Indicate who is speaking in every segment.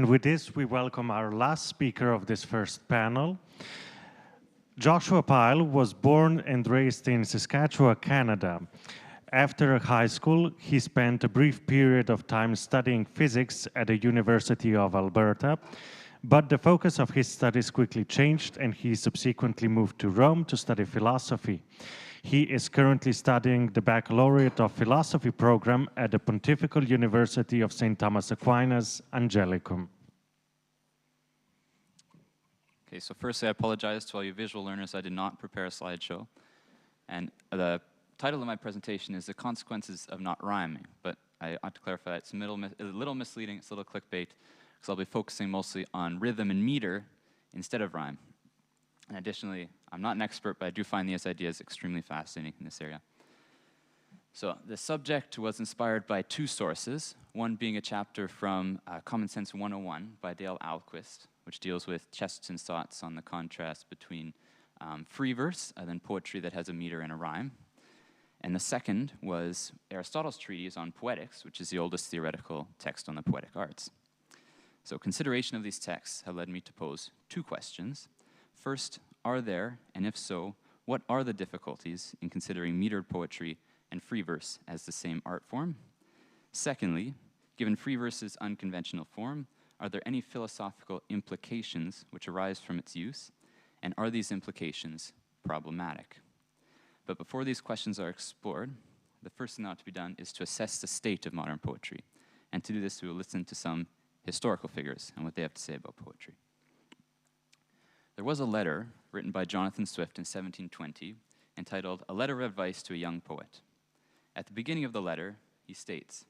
Speaker 1: And with this, we welcome our last speaker of this first panel. Joshua Pyle was born and raised in Saskatchewan, Canada. After high school, he spent a brief period of time studying physics at the University of Alberta, but the focus of his studies quickly changed and he subsequently moved to Rome to study philosophy. He is currently studying the Baccalaureate of Philosophy program at the Pontifical University of St. Thomas Aquinas, Angelicum.
Speaker 2: Okay, so firstly, I apologize to all you visual learners. I did not prepare a slideshow. And the title of my presentation is The Consequences of Not Rhyming. But I ought to clarify, it's a little misleading, it's a little clickbait, because I'll be focusing mostly on rhythm and meter instead of rhyme. And additionally, I'm not an expert, but I do find these ideas extremely fascinating in this area. So the subject was inspired by two sources, one being a chapter from Common Sense 101 by Dale Alquist, which deals with Chesterton's thoughts on the contrast between free verse and then poetry that has a meter and a rhyme. And the second was Aristotle's treatise on poetics, which is the oldest theoretical text on the poetic arts. So consideration of these texts have led me to pose two questions. First, are there, and if so, what are the difficulties in considering metered poetry and free verse as the same art form? Secondly, given free verse's unconventional form, are there any philosophical implications which arise from its use, and are these implications problematic? But before these questions are explored, the first thing that ought to be done is to assess the state of modern poetry. And to do this, we will listen to some historical figures and what they have to say about poetry. There was a letter written by Jonathan Swift in 1720 entitled A Letter of Advice to a Young Poet. At the beginning of the letter, he states,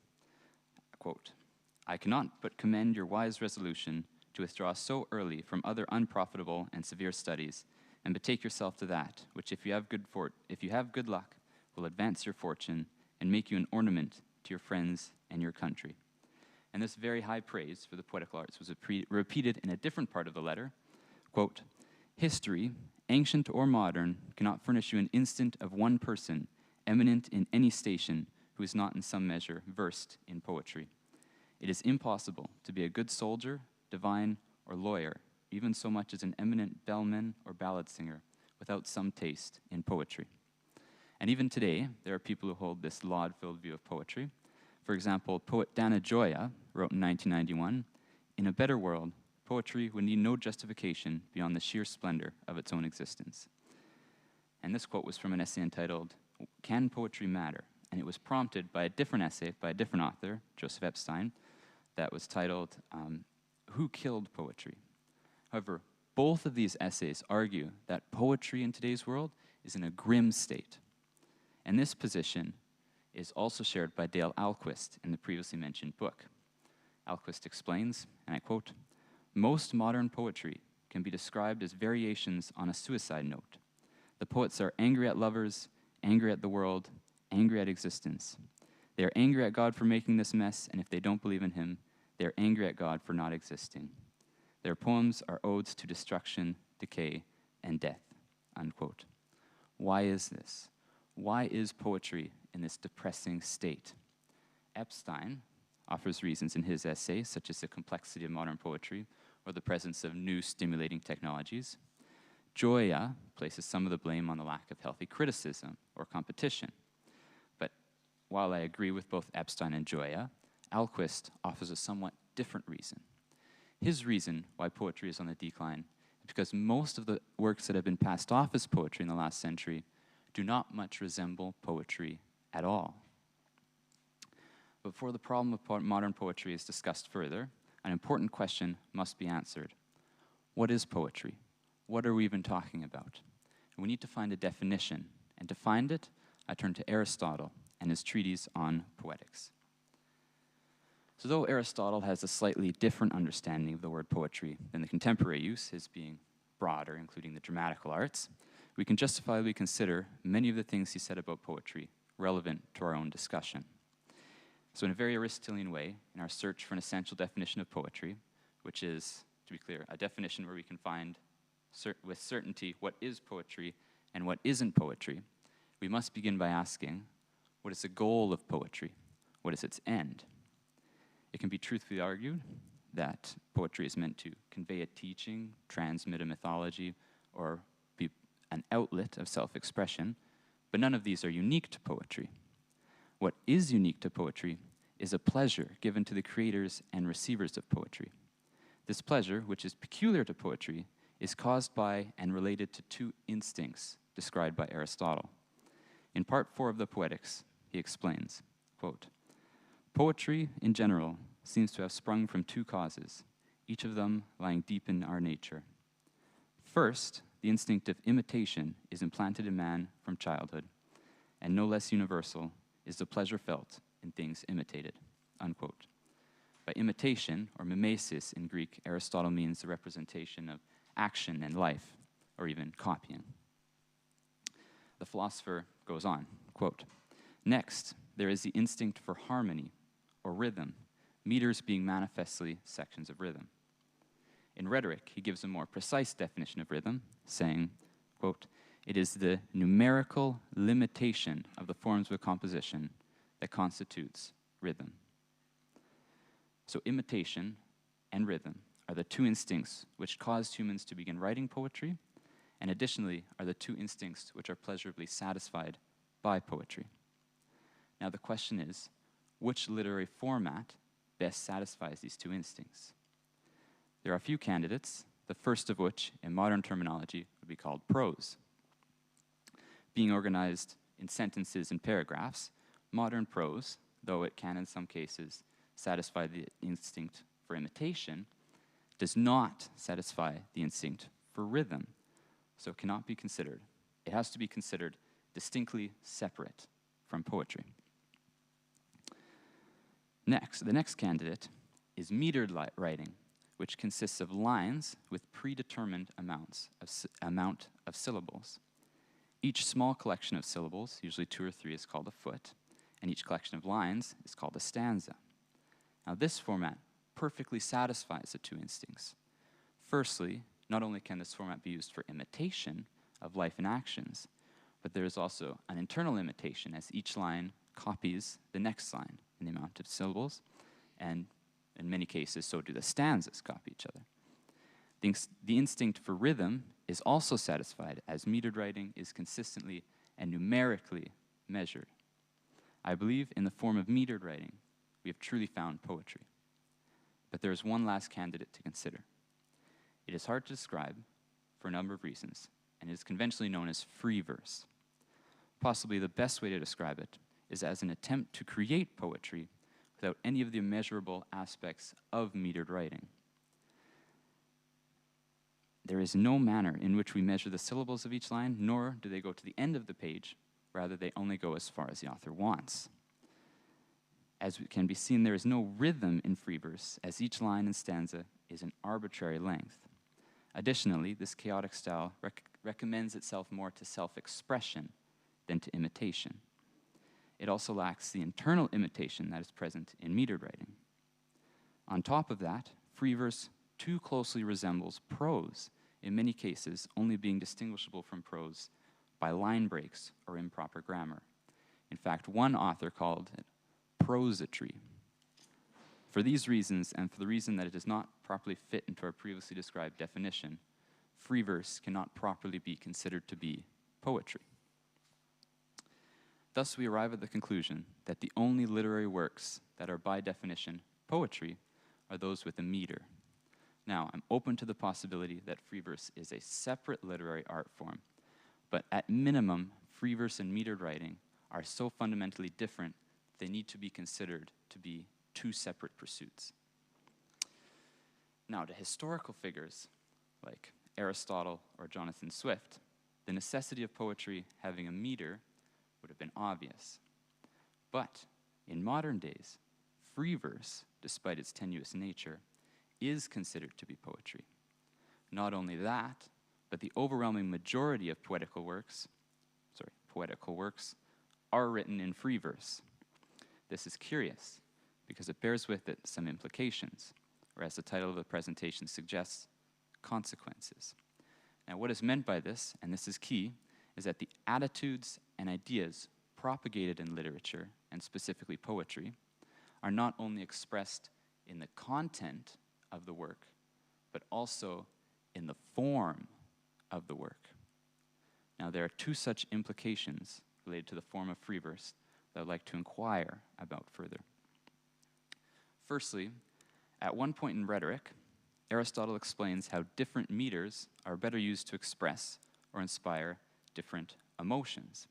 Speaker 2: quote, I cannot but commend your wise resolution to withdraw so early from other unprofitable and severe studies, and betake yourself to that, which if you have good luck, will advance your fortune and make you an ornament to your friends and your country. And this very high praise for the poetical arts was repeated in a different part of the letter. Quote, history, ancient or modern, cannot furnish you an instant of one person, eminent in any station, who is not in some measure versed in poetry. It is impossible to be a good soldier, divine, or lawyer, even so much as an eminent bellman or ballad singer, without some taste in poetry. And even today, there are people who hold this laud-filled view of poetry. For example, poet Dana Gioia wrote in 1991, in a better world, poetry would need no justification beyond the sheer splendor of its own existence. And this quote was from an essay entitled, Can Poetry Matter? And it was prompted by a different essay by a different author, Joseph Epstein, that was titled, Who Killed Poetry? However, both of these essays argue that poetry in today's world is in a grim state. And this position is also shared by Dale Alquist in the previously mentioned book. Alquist explains, and I quote, most modern poetry can be described as variations on a suicide note. The poets are angry at lovers, angry at the world, angry at existence. They are angry at God for making this mess, and if they don't believe in him, they are angry at God for not existing. Their poems are odes to destruction, decay, and death, unquote. Why is this? Why is poetry in this depressing state? Epstein offers reasons in his essay, such as the complexity of modern poetry or the presence of new stimulating technologies. Gioia places some of the blame on the lack of healthy criticism or competition. But while I agree with both Epstein and Gioia, Alquist offers a somewhat different reason. His reason why poetry is on the decline is because most of the works that have been passed off as poetry in the last century do not much resemble poetry at all. Before the problem of modern poetry is discussed further, an important question must be answered. What is poetry? What are we even talking about? And we need to find a definition, and to find it, I turn to Aristotle and his treatise on poetics. So though Aristotle has a slightly different understanding of the word poetry than the contemporary use, his being broader, including the dramatical arts, we can justifiably consider many of the things he said about poetry relevant to our own discussion. So in a very Aristotelian way, in our search for an essential definition of poetry, which is, to be clear, a definition where we can find with certainty what is poetry and what isn't poetry, we must begin by asking, what is the goal of poetry? What is its end? It can be truthfully argued that poetry is meant to convey a teaching, transmit a mythology, or be an outlet of self-expression, but none of these are unique to poetry. What is unique to poetry is a pleasure given to the creators and receivers of poetry. This pleasure, which is peculiar to poetry, is caused by and related to two instincts described by Aristotle. In part 4 of the Poetics, he explains, quote, "Poetry, in general, seems to have sprung from two causes, each of them lying deep in our nature. First, the instinct of imitation is implanted in man from childhood, and no less universal is the pleasure felt in things imitated," unquote. By imitation, or mimesis in Greek, Aristotle means the representation of action and life, or even copying. The philosopher goes on, quote, "Next, there is the instinct for harmony, or rhythm, meters being manifestly sections of rhythm. In rhetoric, he gives a more precise definition of rhythm, saying, quote, "It is the numerical limitation of the forms of a composition that constitutes rhythm." So imitation and rhythm are the two instincts which caused humans to begin writing poetry, and additionally are the two instincts which are pleasurably satisfied by poetry. Now the question is, which literary format best satisfies these two instincts? There are a few candidates, the first of which, in modern terminology, would be called prose. Being organized in sentences and paragraphs, modern prose, though it can in some cases satisfy the instinct for imitation, does not satisfy the instinct for rhythm, so it cannot be considered. It has to be considered distinctly separate from poetry. Next, the next candidate is metered writing, which consists of lines with predetermined amount of syllables. Each small collection of syllables, usually 2 or 3, is called a foot, and each collection of lines is called a stanza. Now this format perfectly satisfies the two instincts. Firstly, not only can this format be used for imitation of life and actions, but there is also an internal imitation as each line copies the next line in the amount of syllables, and in many cases, so do the stanzas copy each other. The instinct for rhythm is also satisfied as metered writing is consistently and numerically measured. I believe in the form of metered writing, we have truly found poetry. But there is one last candidate to consider. It is hard to describe for a number of reasons, and it is conventionally known as free verse. Possibly the best way to describe it is as an attempt to create poetry without any of the immeasurable aspects of metered writing. There is no manner in which we measure the syllables of each line, nor do they go to the end of the page. Rather, they only go as far as the author wants. As can be seen, there is no rhythm in free verse, as each line and stanza is an arbitrary length. Additionally, this chaotic style recommends itself more to self-expression than to imitation. It also lacks the internal imitation that is present in metered writing. On top of that, free verse too closely resembles prose, in many cases only being distinguishable from prose by line breaks or improper grammar. In fact, one author called it prosody. For these reasons, and for the reason that it does not properly fit into our previously described definition, free verse cannot properly be considered to be poetry. Thus, we arrive at the conclusion that the only literary works that are by definition poetry are those with a meter. Now, I'm open to the possibility that free verse is a separate literary art form, but at minimum, free verse and metered writing are so fundamentally different they need to be considered to be two separate pursuits. Now, to historical figures like Aristotle or Jonathan Swift, the necessity of poetry having a meter would have been obvious. But in modern days, free verse, despite its tenuous nature, is considered to be poetry. Not only that, but the overwhelming majority of poetical works are written in free verse. This is curious because it bears with it some implications, or as the title of the presentation suggests, consequences. Now, what is meant by this, and this is key, is that the attitudes and ideas propagated in literature, and specifically poetry, are not only expressed in the content of the work, but also in the form of the work. Now, there are two such implications related to the form of free verse that I'd like to inquire about further. Firstly, at one point in rhetoric, Aristotle explains how different meters are better used to express or inspire different emotions.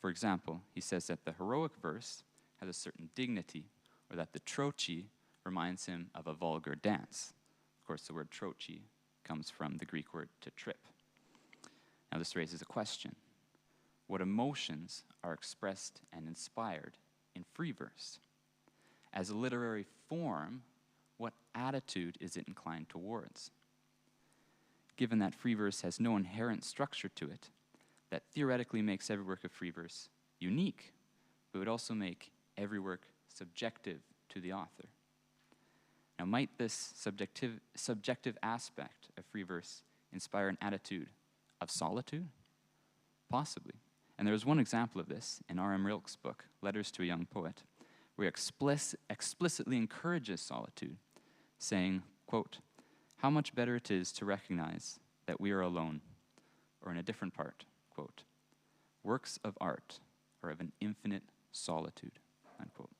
Speaker 2: For example, he says that the heroic verse has a certain dignity, or that the trochee reminds him of a vulgar dance. Of course, the word trochee comes from the Greek word to trip. Now, this raises a question. What emotions are expressed and inspired in free verse? As a literary form, what attitude is it inclined towards? Given that free verse has no inherent structure to it, that theoretically makes every work of free verse unique, but would also make every work subjective to the author. Now, might this subjective aspect of free verse inspire an attitude of solitude? Possibly. And there is one example of this in R.M. Rilke's book, Letters to a Young Poet, where he explicitly encourages solitude, saying, quote, "How much better it is to recognize that we are alone," or in a different part, quote, "Works of art are of an infinite solitude," unquote.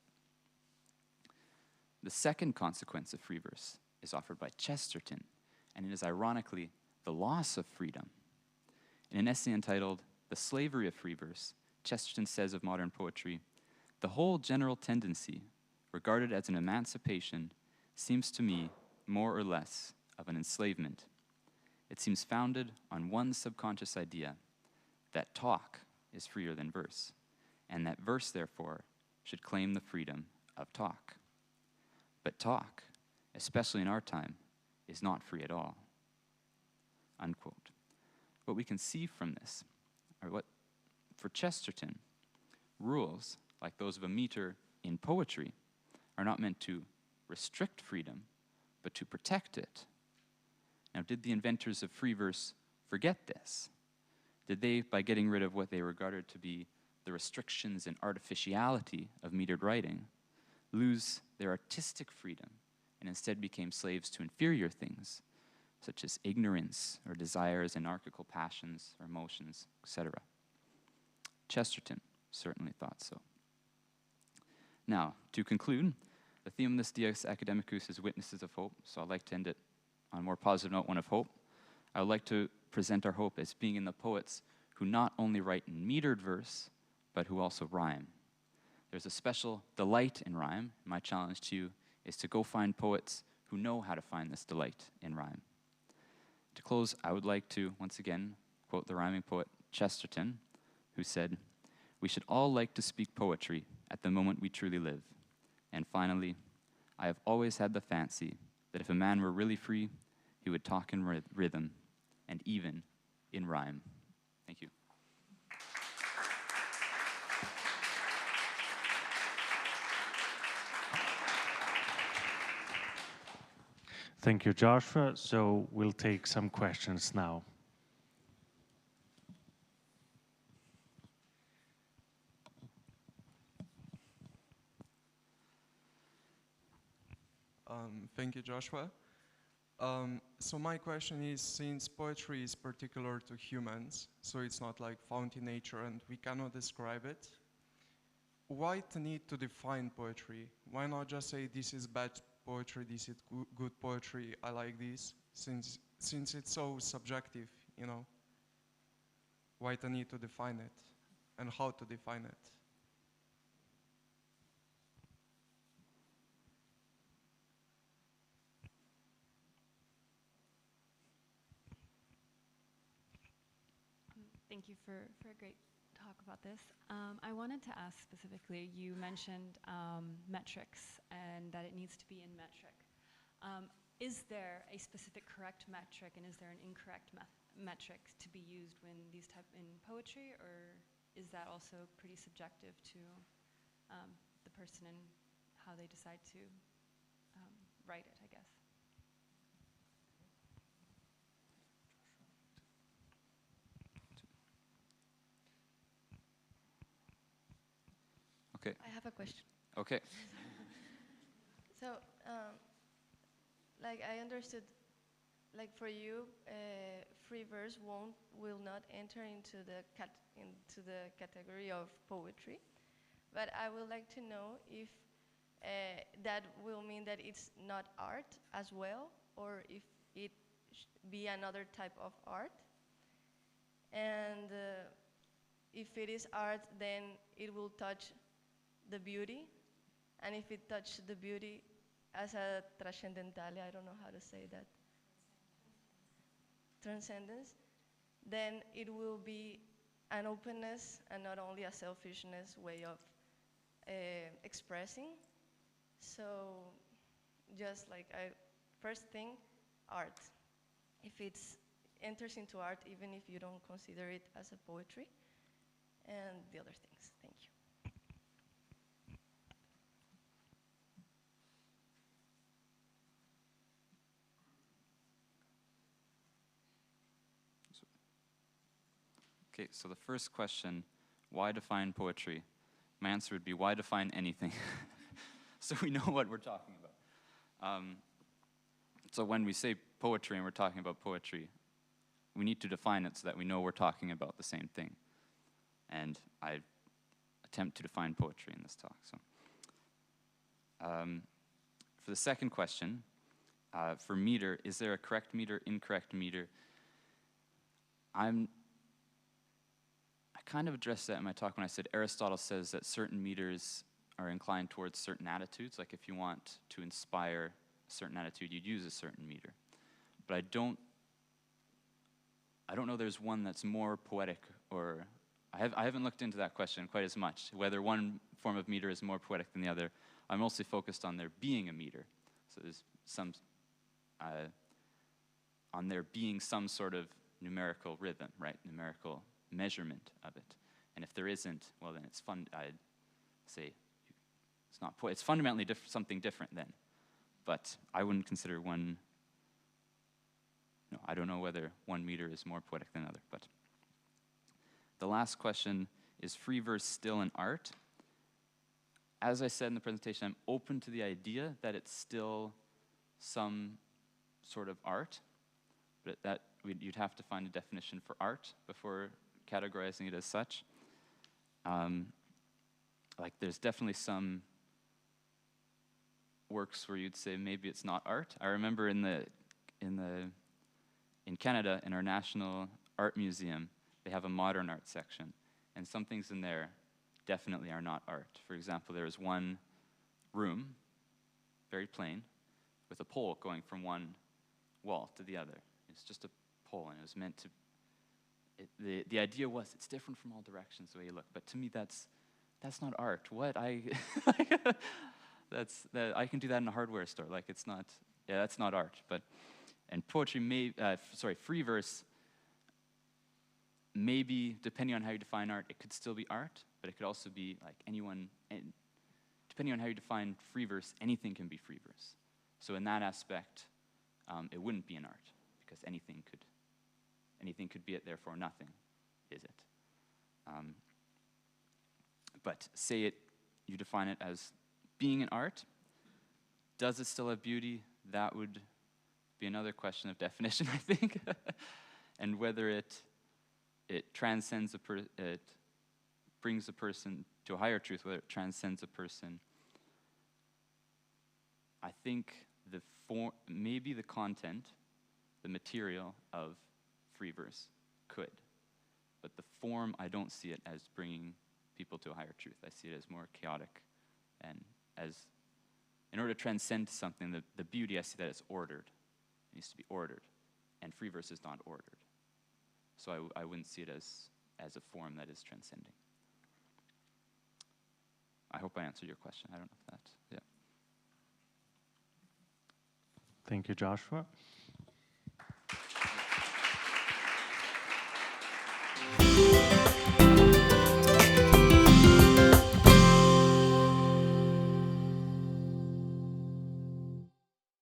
Speaker 2: The second consequence of free verse is offered by Chesterton, and it is ironically the loss of freedom. In an essay entitled "The Slavery of Free Verse," Chesterton says of modern poetry, "The whole general tendency, regarded as an emancipation, seems to me more or less of an enslavement. It seems founded on one subconscious idea, that talk is freer than verse, and that verse, therefore, should claim the freedom of talk. But talk, especially in our time, is not free at all," unquote. What we can see from this are what, for Chesterton, rules like those of a meter in poetry are not meant to restrict freedom, but to protect it. Now, did the inventors of free verse forget this? Did they, by getting rid of what they regarded to be the restrictions and artificiality of metered writing, lose their artistic freedom and instead became slaves to inferior things, such as ignorance or desires, anarchical passions or emotions, etc.? Chesterton certainly thought so. Now, to conclude, the theme of this Dies Academicus is witnesses of hope, so I'd like to end it on a more positive note, one of hope. I would like to present our hope as being in the poets who not only write in metered verse, but who also rhyme. There's a special delight in rhyme. My challenge to you is to go find poets who know how to find this delight in rhyme. To close, I would like to, once again, quote the rhyming poet Chesterton, who said, "We should all like to speak poetry at the moment we truly live. And finally, I have always had the fancy that if a man were really free, he would talk in rhythm and even in rhyme." Thank you.
Speaker 1: Thank you, Joshua. So we'll take some questions now.
Speaker 3: Thank you, Joshua. So my question is, since poetry is particular to humans, so it's not like found in nature and we cannot describe it, why the need to define poetry? Why not just say this is bad poetry, this is good poetry, I like this, since it's so subjective, you know? Why the need to define it and how to define it?
Speaker 4: Thank you for a great talk about this. I wanted to ask specifically, you mentioned metrics and that it needs to be in metric. Is there a specific correct metric and is there an incorrect metric to be used when these type in poetry, or is that also pretty subjective to the person and how they decide to write it, I guess?
Speaker 2: Okay.
Speaker 5: I have a question.
Speaker 2: Okay.
Speaker 5: So, like I understood, like for you, free verse will not enter into the category of poetry. But I would like to know if that will mean that it's not art as well, or if it be another type of art. And if it is art, then it will touch the beauty. And if it touches the beauty as a trascendentale, I don't know how to say that, transcendence, then it will be an openness and not only a selfishness way of expressing. So just like first thing, art. If it enters into art, even if you don't consider it as a poetry, and the other things. Thank you.
Speaker 2: Okay, so the first question, why define poetry? My answer would be, why define anything? So we know what we're talking about. So when we say poetry and we're talking about poetry, we need to define it so that we know we're talking about the same thing. And I attempt to define poetry in this talk. So, for the second question, for meter, is there a correct meter, incorrect meter? I kind of addressed that in my talk when I said Aristotle says that certain meters are inclined towards certain attitudes. Like if you want to inspire a certain attitude, you'd use a certain meter. But I don't know there's one that's more poetic, or I haven't looked into that question quite as much, whether one form of meter is more poetic than the other. I'm mostly focused on there being a meter. So there's some, on there being some sort of numerical rhythm, right? Numerical measurement of it. And if there isn't, well then it's I'd say it's not it's fundamentally something different then. But I wouldn't consider one, no, I don't know whether one meter is more poetic than another. But the last question, is free verse still an art? As I said in the presentation, I'm open to the idea that it's still some sort of art, but that you'd have to find a definition for art before categorizing it as such. Like there's definitely some works where you'd say maybe it's not art. I remember in Canada, in our National Art Museum, they have a modern art section, and some things in there definitely are not art. For example, there was one room, very plain, with a pole going from one wall to the other. It's just a pole, and it was meant to, the idea was it's different from all directions the way you look, but to me that's not art. What? I can do that in a hardware store. Like it's not, yeah, that's not art. But, and poetry free verse, maybe depending on how you define art, it could still be art, but it could also be like anyone, and depending on how you define free verse, anything can be free verse. So in that aspect, it wouldn't be an art, because anything could be it, therefore nothing is it. But say you define it as being an art, does it still have beauty? That would be another question of definition, I think. And whether it transcends it brings a person to a higher truth, whether it transcends a person. I think maybe the content, the material of free verse could, but the form, I don't see it as bringing people to a higher truth. I see it as more chaotic, and as, in order to transcend something, the beauty, I see that it's ordered. It needs to be ordered, and free verse is not ordered. So I wouldn't see it as a form that is transcending. I hope I answered your question. I don't know if that, yeah.
Speaker 1: Thank you, Joshua.